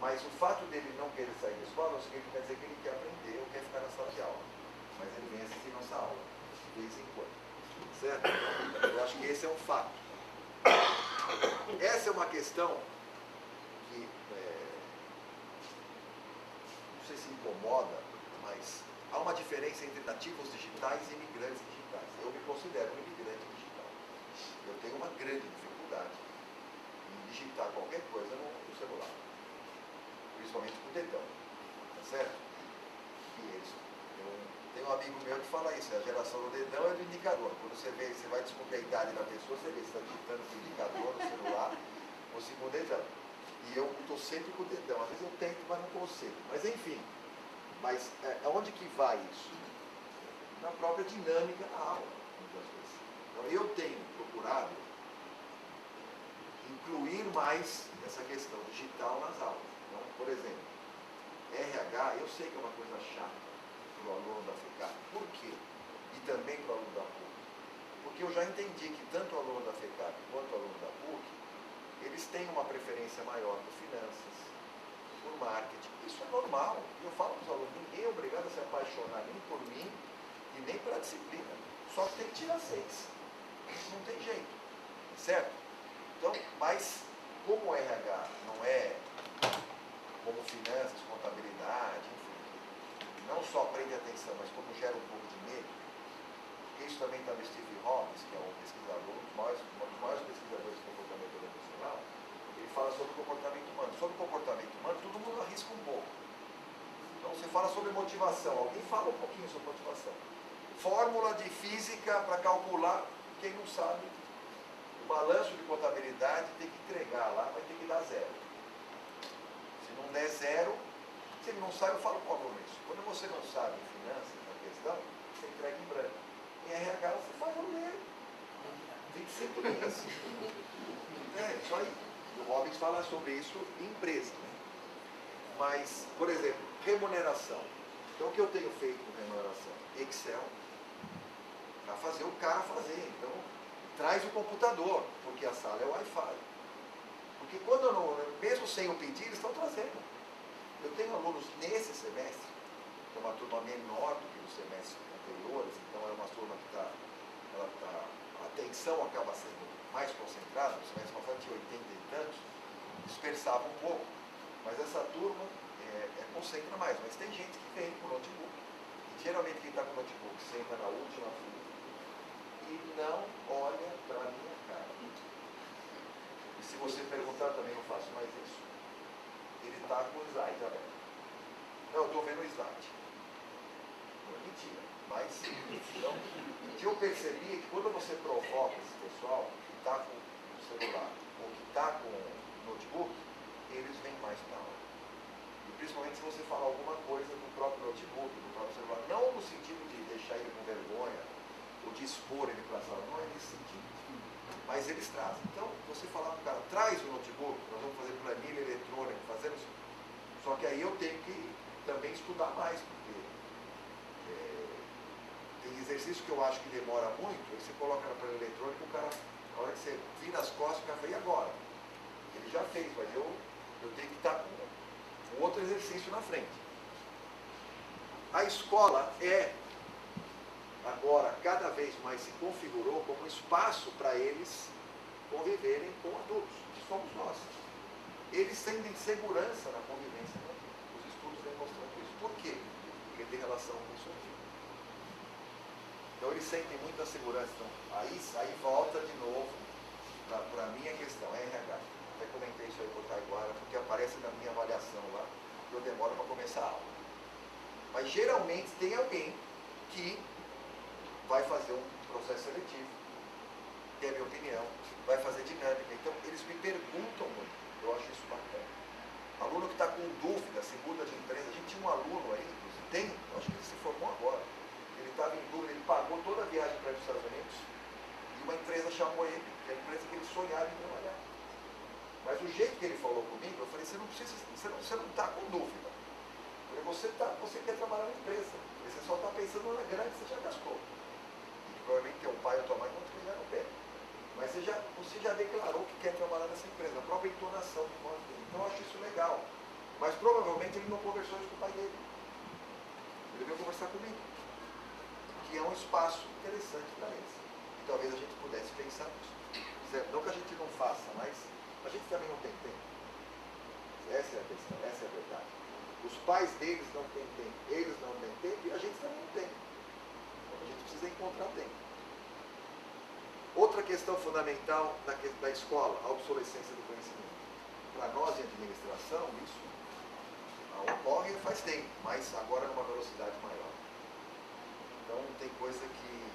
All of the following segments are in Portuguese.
Mas o fato dele não querer sair da escola não significa dizer que ele quer aprender ou quer ficar na sala de aula. Mas ele vem assistir nossa aula, de vez em quando. Certo? Então, eu acho que esse é um fato. Essa é uma questão que, não sei se incomoda, mas há uma diferença entre nativos digitais e imigrantes digitais. Eu me considero um imigrante digital. Eu tenho uma grande dificuldade em digitar qualquer coisa no celular. Principalmente com o dedão. Tá certo? Tem um amigo meu que fala isso, a geração do dedão é do indicador. Quando você vai descobrir a idade da pessoa, você vê se está digitando com o indicador no celular ou se com o dedão. E eu estou sempre com o dedão. Às vezes eu tento, mas não consigo. Mas enfim. Mas aonde que vai isso? Na própria dinâmica da aula, muitas vezes. Então eu tenho procurado incluir mais essa questão digital nas aulas. Então, por exemplo, RH, eu sei que é uma coisa chata para o aluno da FECAP. Por quê? E também para o aluno da PUC. Porque eu já entendi que tanto o aluno da FECAP quanto o aluno da PUC, eles têm uma preferência maior por finanças, por marketing. Isso é normal. E eu falo para os alunos, ninguém é obrigado a se apaixonar nem por mim e nem pela disciplina. Só que tem que tirar 6. Não tem jeito. Certo? Então, mas como o RH não é como finanças, contabilidade, enfim, não só prende atenção, mas como gera um pouco de medo, porque isso também está no Steve Robbins, que é um pesquisador, um dos maiores pesquisadores de comportamento organizacional, ele fala sobre o comportamento humano. Sobre o comportamento humano, todo mundo arrisca um pouco. Então, você fala sobre motivação, alguém fala um pouquinho sobre motivação. Fórmula de física para calcular, quem não sabe, o balanço de contabilidade tem que entregar lá, vai ter que dar 0. Se não der 0, se ele não sabe, eu falo para o aluno isso. Quando você não sabe em finanças, na questão, você entrega em branco. Em RH, você faz o ler. 25 linhas. Isso aí. O Robbins fala sobre isso em empresa. Né? Mas, por exemplo, remuneração. Então, o que eu tenho feito com remuneração? Excel, para fazer o cara fazer. Então, traz o computador, porque a sala é Wi-Fi. Porque quando eu não, mesmo sem eu pedir, eles estão trazendo. Eu tenho alunos nesse semestre, que é uma turma menor do que os semestres anteriores, então é uma turma que a atenção acaba sendo mais concentrada. No semestre passado tinha 80 e tantos, dispersava um pouco. Mas essa turma concentra mais. Mas tem gente que vem com notebook. E geralmente quem está com notebook senta na última fila e não olha para a minha cara. E se você perguntar, também não faço mais isso. Ele está com o slide aberto. Não, eu estou vendo o slide. Não é mentira. Mas, então, o que eu percebi é que quando você provoca esse pessoal que está com o celular ou que está com o notebook, eles vêm mais para a aula. E principalmente se você falar alguma coisa do próprio notebook, do próprio celular, não no sentido de deixar ele com vergonha ou de expor ele para a sala, não é nesse sentido. Mas eles trazem. Então, você falar para o cara, traz o notebook, nós vamos fazer planilha eletrônica, fazemos. Só que aí eu tenho que também estudar mais, porque tem exercício que eu acho que demora muito, aí você coloca na planilha eletrônica, o cara, na hora que você vira as costas, o cara fala, e agora? Ele já fez, mas eu tenho que estar com outro exercício na frente. A escola agora, cada vez mais se configurou como um espaço para eles conviverem com adultos, que somos nós. Eles sentem segurança na convivência, né? Os estudos demonstram isso. Por quê? Porque tem relação com isso aqui. Então eles sentem muita segurança. Então, aí volta de novo para a minha questão, RH. Até comentei isso aí com o Taiguara, porque aparece na minha avaliação lá, que eu demoro para começar a aula. Mas geralmente tem alguém que vai fazer um processo seletivo, tem a minha opinião, vai fazer dinâmica. Então, eles me perguntam muito. Eu acho isso bacana. Aluno que está com dúvida, se muda de empresa. A gente tinha um aluno aí, eu acho que ele se formou agora. Ele estava em dúvida, ele pagou toda a viagem para os Estados Unidos e uma empresa chamou ele, que é a empresa que ele sonhava em trabalhar. Mas o jeito que ele falou comigo, eu falei, você não está com dúvida. Eu falei, você quer trabalhar na empresa. Você só está pensando na grana que você já gastou. Provavelmente teu pai ou tua mãe não te pegaram o pé. Mas você já declarou que quer trabalhar nessa empresa, a própria entonação de voz dele. Então eu acho isso legal. Mas provavelmente ele não conversou isso com o pai dele. Ele veio conversar comigo. Que é um espaço interessante para eles. E talvez a gente pudesse pensar nisso. Certo? Não que a gente não faça, mas a gente também não tem tempo. Essa é a questão, essa é a verdade. Os pais deles não têm tempo, eles não têm tempo e a gente também não tem. Então a gente precisa encontrar tempo. Outra questão fundamental da escola, a obsolescência do conhecimento. Para nós em administração, isso ocorre faz tempo, mas agora numa velocidade maior. Então tem coisa que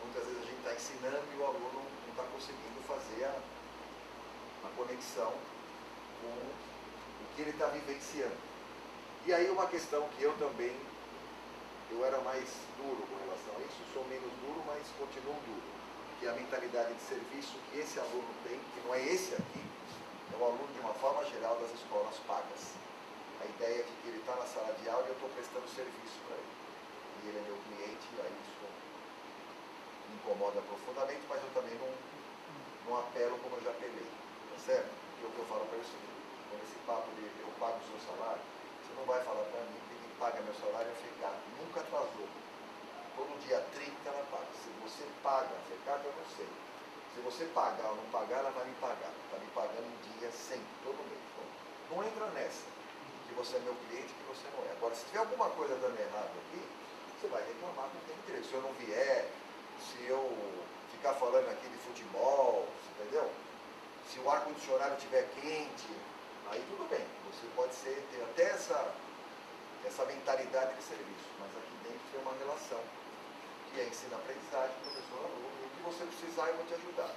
muitas vezes a gente está ensinando e o aluno não está conseguindo fazer a conexão com o que ele está vivenciando. E aí uma questão que eu era mais duro com relação a isso, sou menos duro, mas continuo duro. Que é a mentalidade de serviço que esse aluno tem, que não é esse aqui, é o aluno de uma forma geral das escolas pagas. A ideia de que ele está na sala de aula e eu estou prestando serviço para ele. E ele é meu cliente, e aí isso me incomoda profundamente, mas eu também não apelo como eu já apelei. Tá certo? Porque o que eu falo para ele é o seguinte, quando esse papo de eu pago o seu salário, você não vai falar para mim que quem paga meu salário é a FECAP. Nunca atrasou. Todo dia 30 ela paga. Se você paga a FECAP, eu não sei. Se você pagar ou não pagar, ela vai me pagar. Está me pagando em dia sempre, todo mês. Então, não entra nessa. Que você é meu cliente, que você não é. Agora, se tiver alguma coisa dando errado aqui, você vai reclamar com quem interesse. Se eu não vier, se eu ficar falando aqui de futebol, entendeu? Se o ar-condicionado estiver quente, aí tudo bem. Você pode ter até essa mentalidade de serviço, mas aqui dentro tem uma relação que é ensino-aprendizagem, professor-aluno, e o que você precisar eu vou te ajudar.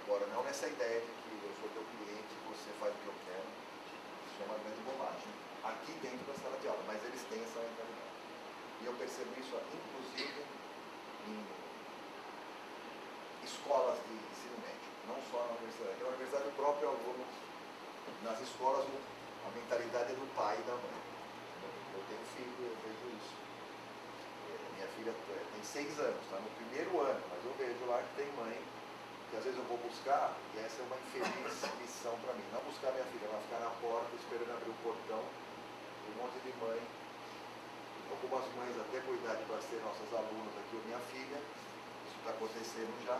Agora, não nessa ideia de que eu sou teu cliente, você faz o que eu quero. Isso é uma grande bobagem. Aqui dentro da sala de aula, mas eles têm essa mentalidade. E eu percebo isso, inclusive, em escolas de ensino médio, não só na universidade. Na universidade, o próprio aluno, nas escolas, a mentalidade é do pai e da mãe. Eu tenho filho, eu vejo isso. Minha filha tem 6 anos, está no primeiro ano, mas eu vejo lá que tem mãe, que às vezes eu vou buscar, e essa é uma infeliz missão para mim. Não buscar minha filha, ela ficar na porta esperando abrir o portão, um monte de mãe. Algumas mães até cuidar para ser nossas alunas aqui, ou minha filha, isso está acontecendo já,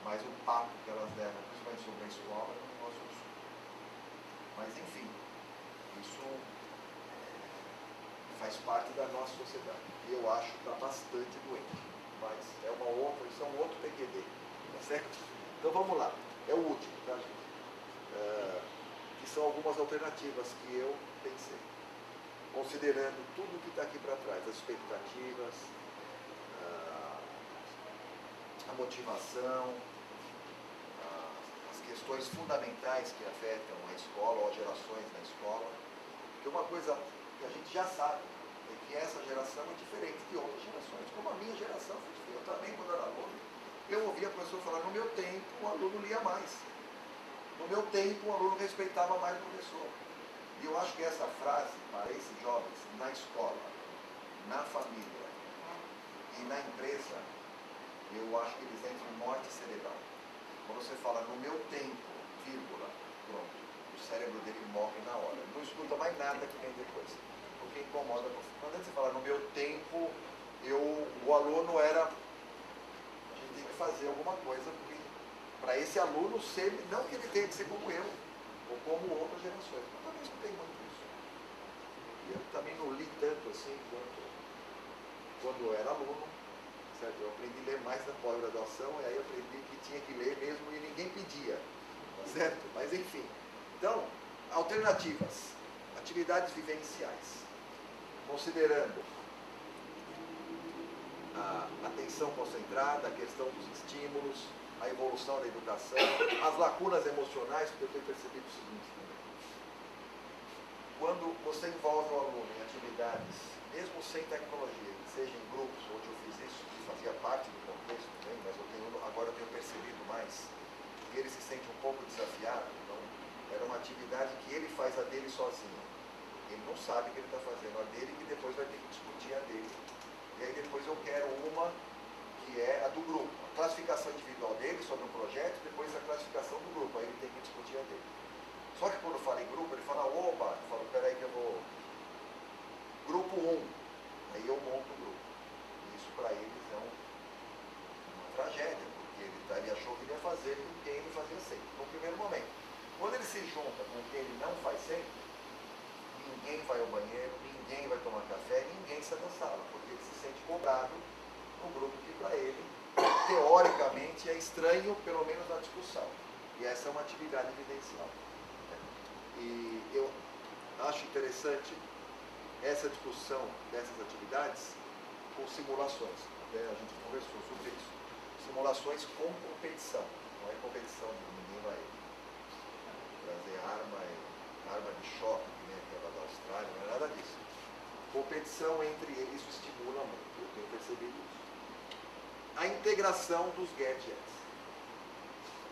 mas o papo que elas levam, principalmente sobre a escola, é um negócio absurdo. Mas enfim, isso faz parte da nossa sociedade. E eu acho que está bastante doente. Mas isso é um outro PQD. Tá certo? Então vamos lá. É o último, tá, gente? Que são algumas alternativas que eu pensei. Considerando tudo que está aqui para trás, as expectativas, a motivação, as questões fundamentais que afetam a escola ou as gerações na escola. Porque uma coisa que a gente já sabe é que essa geração é diferente de outras gerações, como a minha geração foi diferente. Eu também, quando era aluno, eu ouvia a professora falar, no meu tempo o aluno lia mais. No meu tempo o aluno respeitava mais o professor. E eu acho que essa frase, para esses jovens, na escola, na família e na empresa, eu acho que eles entram em morte cerebral. Quando você fala, no meu tempo, vírgula, pronto, o cérebro dele morre na hora. Não escuta mais nada que vem depois. Porque incomoda. Quando você fala, no meu tempo, o aluno era... A gente tem que fazer alguma coisa para esse aluno ser... Não que ele tenha que ser como eu, ou como outras gerações. Mas também escutei muito isso. E eu também não li tanto assim quando eu era aluno. Certo? Eu aprendi a ler mais na pós-graduação, e aí eu aprendi que tinha que ler mesmo e ninguém pedia. Tá certo? Mas enfim. Então, alternativas. Atividades vivenciais. Considerando a atenção concentrada, a questão dos estímulos, a evolução da educação, as lacunas emocionais, porque eu tenho percebido o seguinte também. Quando você envolve o aluno em atividades, mesmo sem tecnologia, seja em grupos, onde eu fiz isso, que fazia parte do contexto também, mas agora eu tenho percebido mais, que ele se sente um pouco desafiado. Então, era uma atividade que ele faz a dele sozinho. Ele não sabe o que ele está fazendo a dele e depois vai ter que discutir a dele. E aí depois eu quero uma que é a do grupo. A classificação individual dele sobre um projeto, depois a classificação do grupo. Aí ele tem que discutir a dele. Só que quando fala em grupo, ele fala, oba, eu falo, peraí que com quem ele não faz sempre, ninguém vai ao banheiro, ninguém vai tomar café, ninguém sai da sala, porque ele se sente cobrado no grupo que para ele, teoricamente, é estranho, pelo menos na discussão. E essa é uma atividade evidencial. E eu acho interessante essa discussão dessas atividades com simulações. Até a gente conversou sobre isso. Simulações com competição. Não é competição de ninguém vai trazer arma de choque, né, aquela da Austrália, não é nada disso. Competição entre eles, isso estimula muito, eu tenho percebido isso. A integração dos gadgets.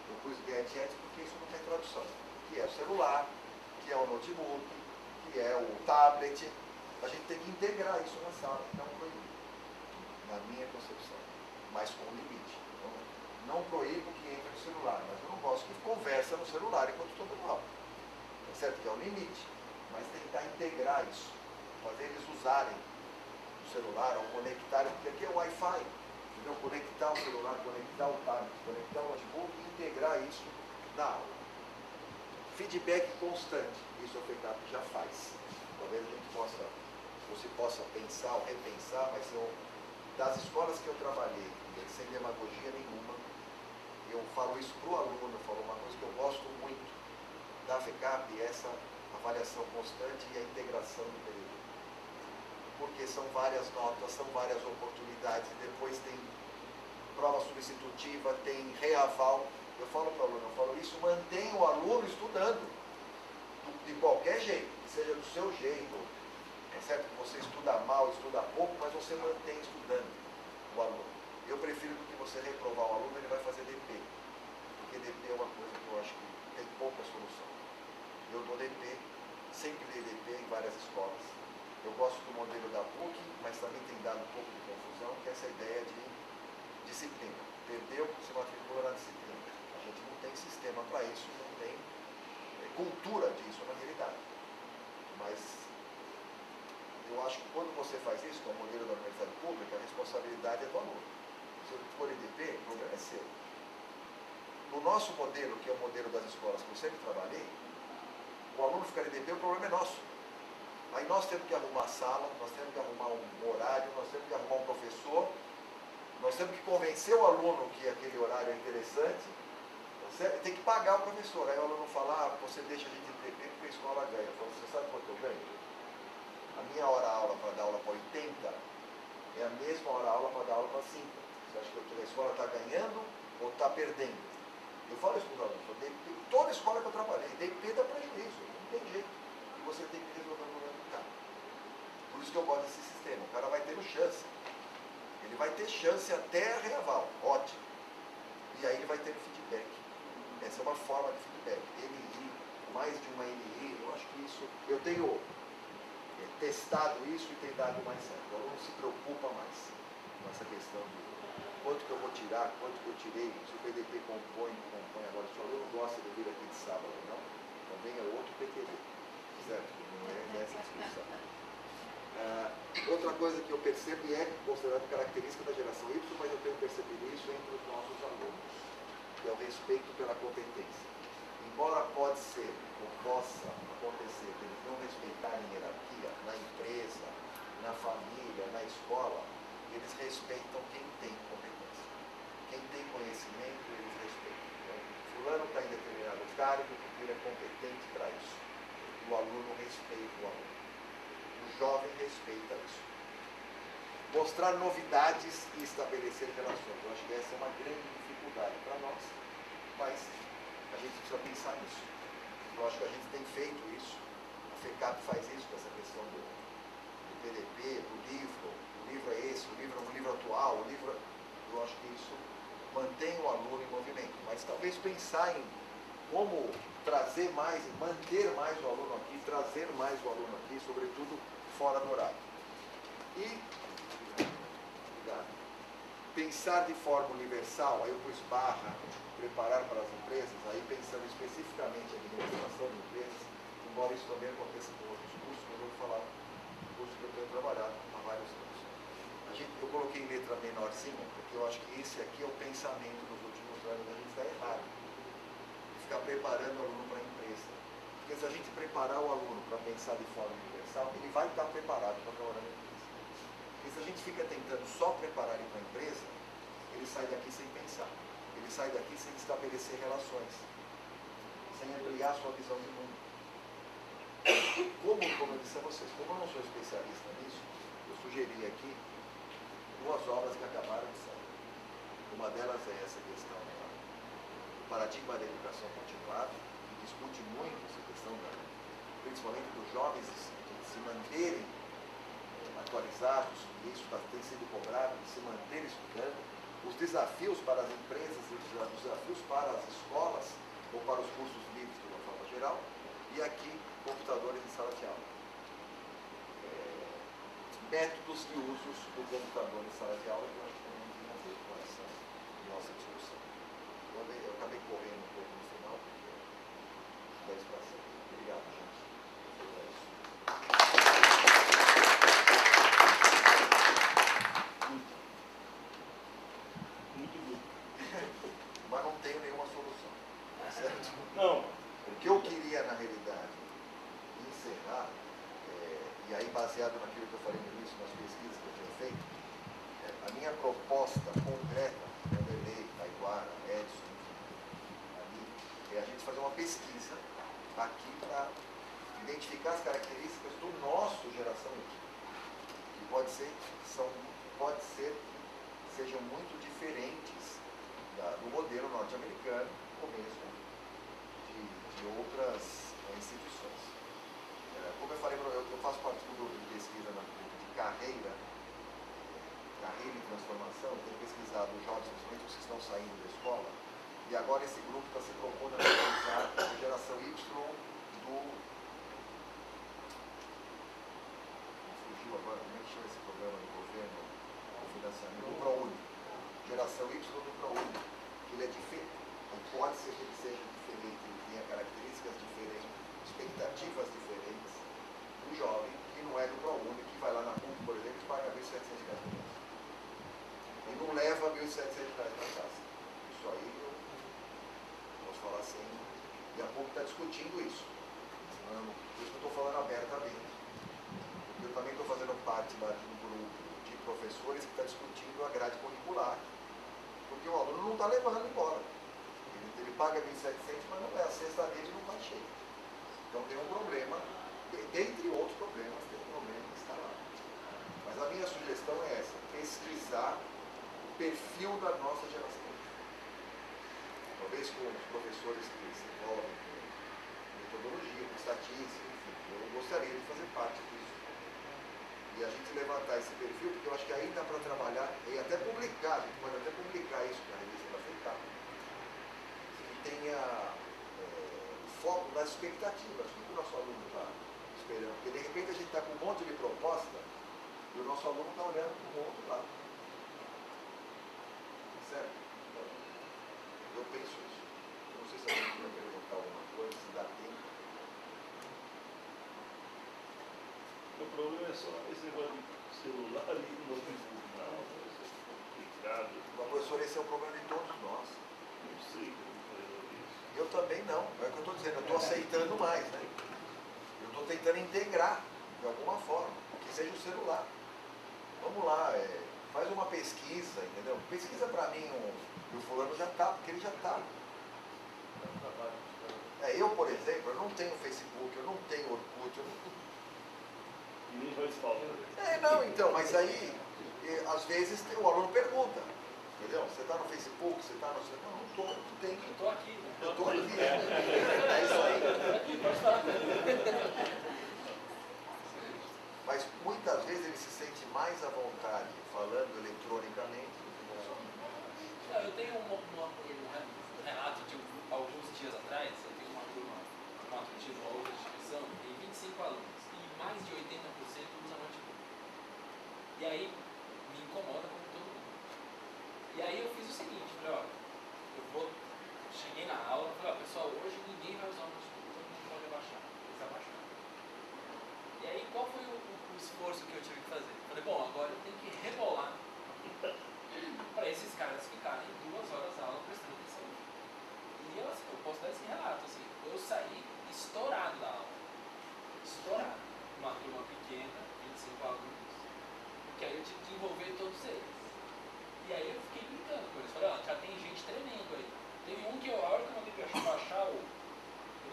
Eu pus gadgets porque isso não tem tradução. Que é o celular, que é o notebook, que é o tablet. A gente tem que integrar isso na sala, não proibir. Na minha concepção. Mas com limite. Não proíbo que entre no celular, mas eu não gosto que conversa no celular enquanto estou dando aula. Tá certo que é o limite. Mas tentar integrar isso. Fazer eles usarem o celular ou conectarem, porque aqui é o Wi-Fi. Entendeu? Conectar o celular, conectar o tablet, conectar o notebook e integrar isso na aula. Feedback constante, isso a FECAP já faz. Talvez a gente possa pensar ou repensar, mas das escolas que eu trabalhei, sem demagogia nenhuma, eu falo isso para o aluno, eu falo uma coisa que eu gosto muito da FECAP, é essa avaliação constante e a integração do período. Porque são várias notas, são várias oportunidades, depois tem prova substitutiva, tem reaval. Eu falo para o aluno, isso mantém o aluno estudando, de qualquer jeito, que seja do seu jeito, é certo que você estuda mal, estuda pouco, mas você mantém estudando o aluno. Eu prefiro do que você reprovar o aluno, ele vai fazer DP, porque DP é uma coisa que eu acho que tem pouca solução. Eu dou DP, sempre dei DP em várias escolas. Eu gosto do modelo da PUC, mas também tem dado um pouco de confusão, que é essa ideia de disciplina. Perdeu, se matricula na disciplina. A gente não tem sistema para isso, não tem cultura disso na realidade. Mas eu acho que quando você faz isso, com o modelo da universidade pública, a responsabilidade é do aluno. Se eu for EDP, o problema é seu. No nosso modelo, que é o modelo das escolas que eu sempre trabalhei, o aluno ficar EDP, o problema é nosso. Aí nós temos que arrumar a sala, nós temos que arrumar um horário, nós temos que arrumar um professor, nós temos que convencer o aluno que aquele horário é interessante, tem que pagar o professor. Aí o aluno fala, você deixa a gente EDP porque a escola ganha. Eu falo, você sabe quanto eu ganho? A minha hora-aula para dar aula para 80 é a mesma hora-aula para dar aula para 5. Você acha que a escola está ganhando ou está perdendo? Eu falo isso para os alunos, toda escola que eu trabalhei, DP dá prejuízo, não tem jeito. E você tem que resolver o problema do cara. Por isso que eu gosto desse sistema. O cara vai tendo chance. Ele vai ter chance até a reaval, ótimo. E aí ele vai tendo feedback. Essa é uma forma de feedback. NI, mais de uma NI, eu acho que isso, eu tenho testado isso e tem dado mais certo. O aluno se preocupa mais com essa questão de quanto que eu vou tirar, quanto que eu tirei, se o PDP compõe, não compõe. Agora, se o aluno gosta de vir aqui de sábado ou não, também é outro PQD, certo? Não é nessa discussão. Outra coisa que eu percebo, e é considerado característica da geração Y, mas eu tenho percebido isso entre os nossos alunos, que é o respeito pela competência. Embora pode ser, ou possa acontecer, de eles não respeitarem hierarquia na empresa, na família, na escola, eles respeitam quem tem competência. Quem tem conhecimento, eles respeitam. Então, fulano está em determinado cargo porque ele é competente para isso. O aluno respeita o aluno. O jovem respeita isso. Mostrar novidades e estabelecer relações. Eu acho que essa é uma grande dificuldade para nós, mas a gente precisa pensar nisso. Eu acho que a gente tem feito isso. A FECAP faz isso com essa questão do PDP, do livro. O livro é esse, o livro é um livro atual, o livro... Eu acho que isso mantém o aluno em movimento. Mas talvez pensar em como trazer mais, manter mais o aluno aqui, trazer mais o aluno aqui, sobretudo fora do horário. E pensar de forma universal, aí eu pus barra, preparar para as empresas, aí pensando especificamente em administração de empresas, embora isso também aconteça com outros cursos, mas eu vou falar do curso que eu tenho trabalhado há vários anos. Eu coloquei letra menorzinha, porque eu acho que esse aqui é o pensamento dos últimos anos, a gente está errado. Ficar preparando o aluno para a empresa. Porque Porque se a gente preparar o aluno para pensar de forma universal, ele vai estar preparado para trabalhar na empresa. Porque se a gente fica tentando só preparar ele para a empresa, ele sai daqui sem pensar. Ele sai daqui sem estabelecer relações, sem ampliar sua visão de mundo. Como eu disse a vocês, como eu não sou especialista nisso, eu sugeri aqui 2 obras que acabaram de sair. Uma delas é essa questão do paradigma da educação continuada, que discute muito essa questão, principalmente dos jovens, de se manterem atualizados, e isso tem sido cobrado, de se manter estudando, os desafios para as empresas, os desafios para as escolas, ou para os cursos livres de uma forma geral, e aqui, computadores em sala de aula. Métodos e usos do computador em sala de aula, que eu acho que não tem a ver com essa nossa discussão. Eu acabei correndo um pouco no final, porque da expressão. Obrigado, gente. Muito bom. Mas não tenho nenhuma solução. Certo? Não. O que eu queria, na realidade, encerrar, e aí baseado naquilo que eu falei no início, nas pesquisas que eu tinha feito, a minha proposta concreta, Vanderlei, Taiguara, Edson, ali, é a gente fazer uma pesquisa aqui para identificar as características do nosso geração Y, que pode ser que sejam muito diferentes do modelo norte-americano ou mesmo de outras instituições. Como eu falei, eu faço parte do grupo de pesquisa de carreira em transformação, tenho pesquisado os jovens, principalmente os que estão saindo da escola, e agora esse grupo está se propondo a analisar a geração Y fugiu agora, como é que chama esse programa do governo, o financiamento, do ProUni. Geração Y do ProUni. Ele é diferente, pode ser que ele seja diferente, ele tenha características diferentes, expectativas diferentes do jovem que não é do ProUni, que vai lá na PUC, por exemplo, e paga R$1.700 por mês. E não leva R$1.700 para casa. Isso aí eu posso falar assim, e a PUC está discutindo isso. Por isso que eu estou falando abertamente. Porque eu também estou fazendo parte lá de um grupo de professores que está discutindo a grade curricular. Porque o aluno não está levando embora. Ele paga R$1.700, mas não é, a cesta dele não está cheia. Então tem um problema, dentre outros problemas, tem um problema que está lá. Mas a minha sugestão é essa, pesquisar o perfil da nossa geração. Talvez com os professores que se envolvem com metodologia, com estatística, enfim, eu gostaria de fazer parte disso. E a gente levantar esse perfil, porque eu acho que aí dá para trabalhar, e até publicar, a gente pode até publicar isso na revista da FECAP, que tenha foco nas expectativas, o que o nosso aluno está esperando. Porque de repente a gente está com um monte de proposta e o nosso aluno está olhando para o outro lado. Certo? Então, eu penso isso. Eu não sei se alguém quer perguntar alguma coisa, se dá tempo. O problema é só esse negócio de celular e notebook. Não, isso é complicado. Mas, professor, esse é o problema de todos nós. Não sei como resolver isso. Eu também não. É o que eu estou dizendo. Eu estou aceitando mais, né? Eu estou tentando integrar, de alguma forma, que seja o celular. Vamos lá, faz uma pesquisa, entendeu? Pesquisa para mim, o fulano já está, porque ele já está. Eu, por exemplo, eu não tenho Facebook, eu não tenho Orkut, eu não... E nem faz falta. Não, então, mas aí, às vezes, o aluno pergunta, entendeu? Você está no Facebook, você está no... Não estou, não tem. Eu estou aqui, né? Eu estou aqui. É isso aí. Pode falar. Mas muitas vezes ele se sente mais à vontade falando eletronicamente do que pessoalmente. Eu tenho um relato de alguns dias atrás, eu tenho uma turma matutiva, uma outra instituição, tem 25 alunos, e mais de 80% usa notebook. E aí, me incomoda como todo mundo. E aí eu fiz o seguinte, falei, cheguei na aula, falei, pessoal, hoje ninguém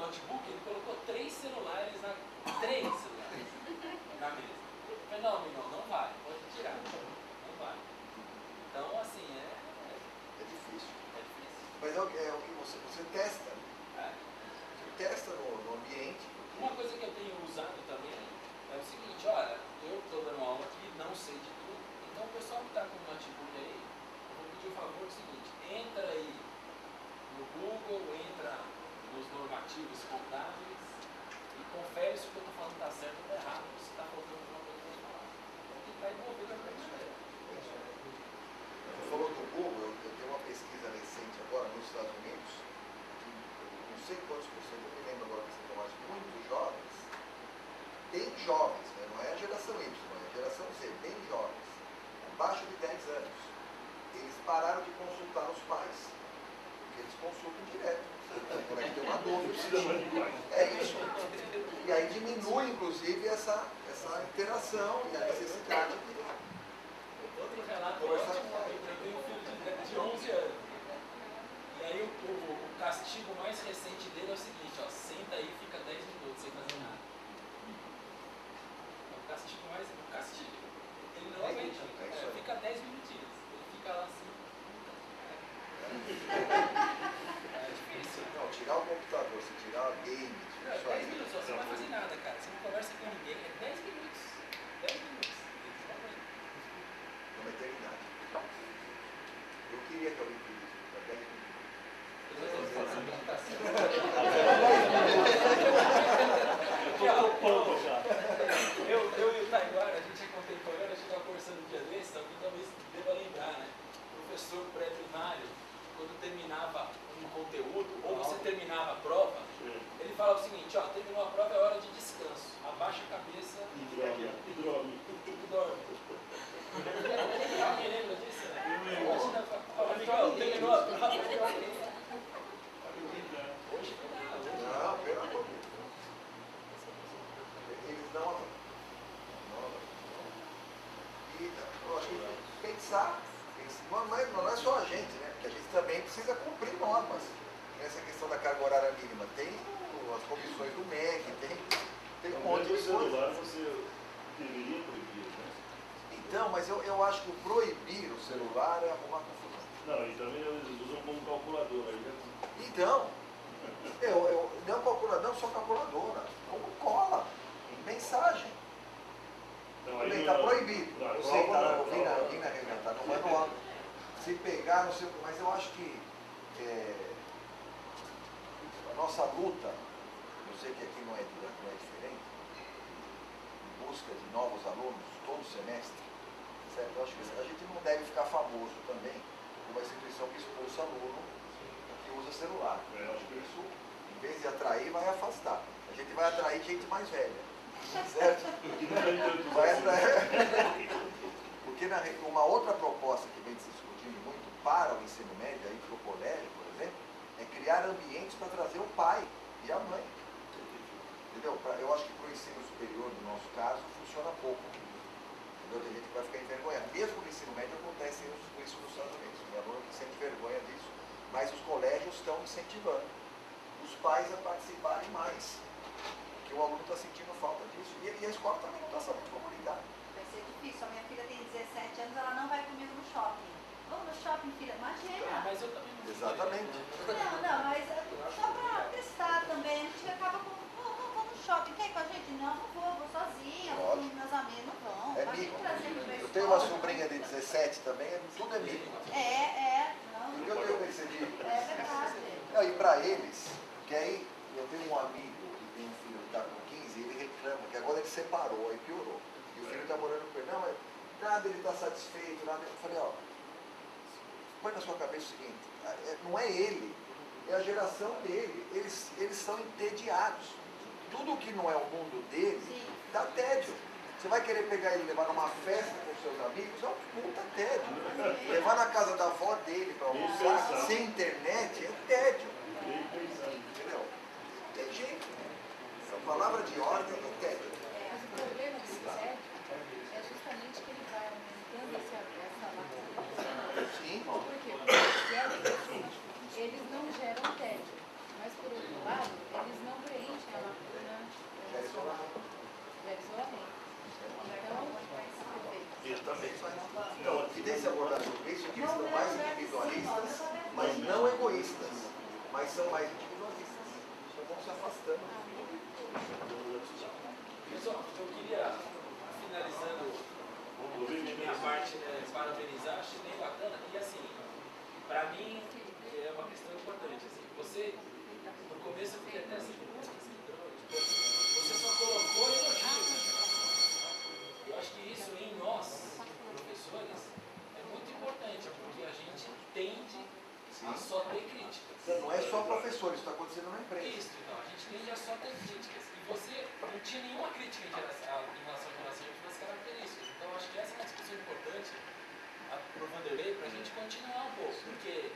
notebook, ele colocou 3 celulares na mesa. Eu falei, não, amigão, não vai, pode tirar, não vai. Então, assim, É difícil. é difícil. Mas é o que você testa. É. Você testa no ambiente. Uma coisa que eu tenho usado também é o seguinte, olha, eu estou dando aula aqui, não sei de tudo, então o pessoal que está com o notebook aí, eu vou pedir o favor do seguinte, entra aí no Google, entra nos normativos contábeis e confere se o que eu estou falando está certo ou está errado, se está faltando alguma coisa para falar. Então tem que estar envolvido com isso aí. Você falou do Google, eu tenho uma pesquisa recente agora nos Estados Unidos, que não sei quantos por cento, eu me lembro agora que você mas muitos jovens, bem jovens, né? Não é a geração Y, é a geração Z, bem jovens, abaixo de 10 anos, eles pararam de consultar os pais, porque eles consultam direto. Quando é que tem uma dúvida, é isso. E aí diminui, inclusive, essa interação e a necessidade de Outro relato conversar ótimo, com o pai. eu tenho um filho de 11 anos. E aí o castigo mais recente dele é o seguinte, ó, senta aí e fica 10 minutos sem fazer nada. É o castigo mais... O castigo. Ele não aguenta. Fica 10 minutinhos. Ele fica lá assim. É difícil. Não, tirar o computador, se tirar o game, É, isso 10 aí. minutos, você não vai fazer nada, cara. Você não conversa com ninguém, é 10 minutos. 10 minutos. Eles não aguentam. Uma eternidade. Eu queria que alguém pedisse para 10 minutos. Eu e o Taiguara, a gente é contemporâneo, a gente estava conversando um dia desse, alguém talvez deva lembrar, né? O professor pré-primário, quando terminava um conteúdo, ou você terminava a prova, ele falava o seguinte, ó, terminou a prova, é hora de descanso. Abaixa a cabeça E dorme. Alguém lembra disso? Imagina, terminou a prova. Hoje não dá. Não, pelo amor de Deus. Eles não. E eu acho que pensar, não é só a gente, né? Porque a gente também precisa cumprir normas. Nessa questão da carga horária mínima. Tem as comissões do MEC, tem um monte de coisa. celular você deveria proibir, né? Então, mas eu acho que o proibir o celular é arrumar confusão. Não, e também eles usam como calculador. Aí Então, não calculador, não só calculadora, como cola, mensagem. então, Também aí está proibido. na Eu sei, prova, tá, na eu vi na prova. reunião, tá no manual. Se pegar, não sei o que, mas eu acho que a nossa luta, eu sei que aqui não é diferente, em busca de novos alunos todo semestre, certo? Eu acho que a gente não deve ficar famoso também como uma instituição que expulsa aluno que usa celular. Eu acho que isso, em vez de atrair, vai afastar. A gente vai atrair gente mais velha, certo? Vai atrair. Porque uma outra proposta que vem se discutindo muito para o ensino médio, aí para o colégio, por exemplo, é criar ambientes para trazer o pai e a mãe. Entendeu? Eu acho que para o ensino superior, no nosso caso, funciona pouco. Entendeu? Tem gente que vai ficar envergonhada. Mesmo no ensino médio acontece isso nos Estados Unidos. Tem aluno que sente vergonha disso. Mas os colégios estão incentivando os pais a participarem mais. Porque o aluno está sentindo falta disso. E a escola também não está sabendo comunicar. Vai ser difícil. A minha filha tem 17 anos, ela não vai comigo no shopping. Vamos no shopping, filha? Imagina. Mas eu também não. Exatamente. Não, mas só para testar também. A gente acaba com, vou no shopping. Quer ir com a gente? Não vou sozinha, vou com meus amigos, não vão. É Vai mico. trazer pra Eu escola. tenho uma sobrinha de 17 também, tudo é mico. Não, Eu percebi. é verdade. Não, e para eles, que aí eu tenho um amigo que tem um filho que está com 15 e ele reclama que agora ele separou, aí piorou. E o filho está morando com ele. Não, mas nada ele está satisfeito, nada. Eu falei, ó, põe na sua cabeça o seguinte, não é ele, é a geração dele. Eles são entediados. Tudo que não é o mundo dele, dá tédio. Você vai querer pegar ele e levar numa festa com seus amigos, é um puta tédio. Levar na casa da avó dele para almoçar, sem internet, é tédio. Entendeu? Tem jeito. A palavra de ordem é tédio. Mas o problema desse tédio é justamente que ele vai aumentando essa máquina. Sim. Por quê? Porque eles não geram tédio. Mas, por outro lado, eles não Então, que tem esse abordagem do Cristo, que eles são mais individualistas, mas não egoístas, mas são mais individualistas. Só vão se afastando. Pessoal, eu queria, finalizando minha parte, né, parabenizar, achei bem bacana. E assim, para mim é uma questão importante. Assim, você, no começo eu fiquei até assim, você só colocou elogios. Eu acho que isso em nós, professores, é muito importante, porque a gente tende a só ter críticas. Não é só professor, isso está acontecendo na empresa. Isso, então, a gente tende a só ter críticas. E você não tinha nenhuma crítica em relação às características. Então, eu acho que essa é uma discussão importante para o Vanderlei, para a gente continuar um pouco, porque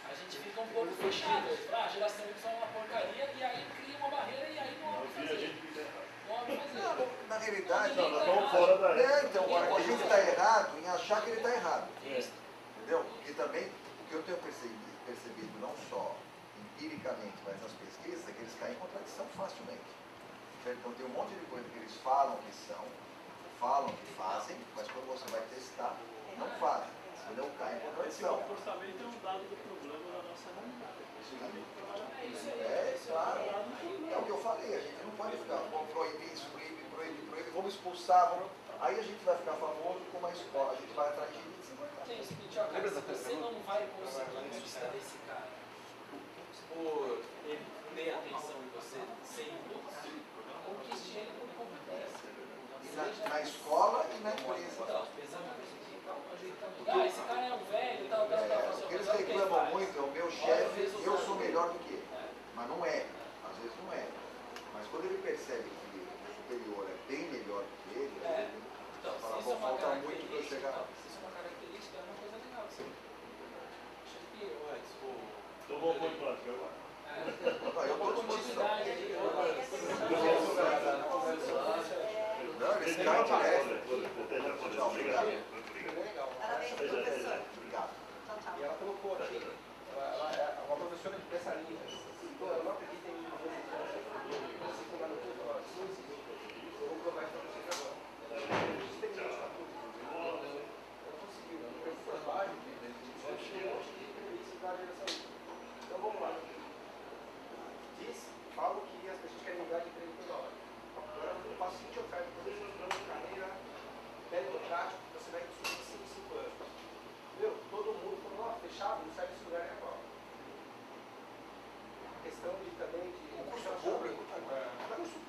a gente fica um pouco fechado. A geração Y é uma porcaria, e aí cria uma barreira e aí não há o que fazer. Não há o que fazer. Não, na realidade, Nós estamos fora da época. então, a gente está errado em achar que ele está errado. Isso. Entendeu? Porque também, o que eu tenho percebido não só empiricamente, mas nas pesquisas, é que eles caem em contradição facilmente. Certo? Então tem um monte de coisa que eles falam que são, falam que fazem, mas quando você vai testar, não fazem. Entendeu? Cai em Esse contradição. comportamento é um dado do problema da nossa realidade. É, claro. É o que eu falei, a gente não pode ficar, vamos proibir isso, proibir, vamos expulsar, aí a gente vai ficar famoso como a escola, a gente vai atrás de gente. Tem o seguinte, ó, cara, se você não vai conseguir conquistar esse cara por ele ter atenção em você sem luz, conquiste ele por competência. Na escola e na empresa. Então, esse cara é um velho, tal, O que eles reclamam muito é o meu chefe, eu sou melhor do que ele. Mas não é, às vezes não é. Mas quando ele percebe que o superior é bem melhor do que ele, ele então, fala, se isso é uma falta muito para eu característica, chegar lá. se isso é uma característica, é uma coisa legal. Você acha que antes, Então vamos pôr em prática agora. Eu estou à disposição. continuidade aí, Não, eles caem direto. Obrigado. Parabéns, professor. Obrigado. Tchau, tchau. E ela colocou aqui, ela é uma professora dessa linha. Então, ela não acredita em você tomar no curso, ela não existe. Eu vou provar isso para vocês agora. Experiência para tudo. Ela conseguiu, ela fez trabalho, chegou isso da geração. Então, vamos lá. Falo que as pessoas querem mudar de emprego toda hora. Agora, eu faço 20 ofertas para vocês, plano de carreira, meritocrático, você vai subir 5 anos. Meu, todo mundo falou, fechado, não sai desse lugar nem agora. A questão de também de... Concurso público.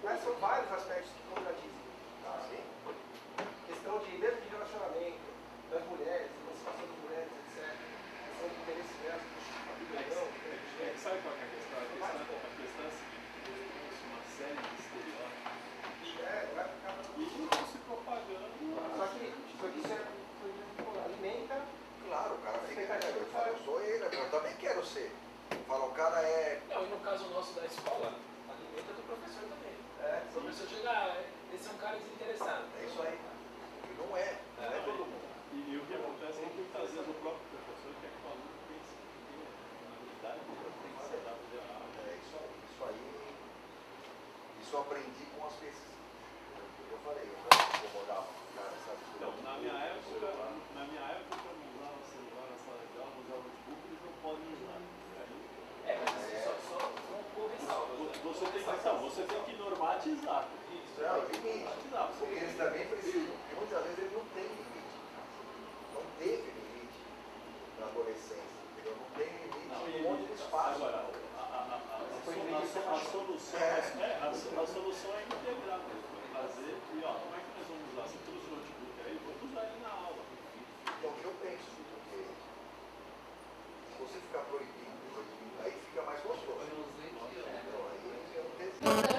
Mas são vários aspectos que contradizem. Tá? Questão de mesmo de relacionamento das mulheres, emancipação das mulheres, etc. Questão de interesse delas, não, Sabe qual é a questão? A questão é a seguinte, trouxe uma série de estereótipos vai ficar... e estão se propagando. Só que isso alimenta. Claro, o cara fica, eu falo, eu sou ele, eu também quero ser. Fala, o cara é... Não, e no caso nosso da escola, alimenta do professor também. O professor chega, esse é um cara desinteressado. É isso aí. E não é todo mundo. E o que acontece é que muitas vezes o próprio professor quer que o aluno pense que tem uma habilidade que tem que ser dado de errado. É isso aí. Isso eu aprendi com as pesquisas. Eu falei, eu vou rodar o cara, sabe? Então, na minha época, não usava celular na sala de aula, não usava notebook, eles não podem usar. Mas só um ressalva. Você tem que normatizar. Isso é o limite. Porque eles também precisam, porque muitas vezes ele não tem limite. Não teve limite na adolescência, entendeu? Não tem limite, um monte de espaço. Agora, a solução é integrar mesmo, fazer e como é que nós vamos usar? Você trouxe o notebook aí, vamos usar ele na aula. Então, o que eu penso, porque se você ficar proibindo, aí fica mais gostoso. Então, aí eu não tenho...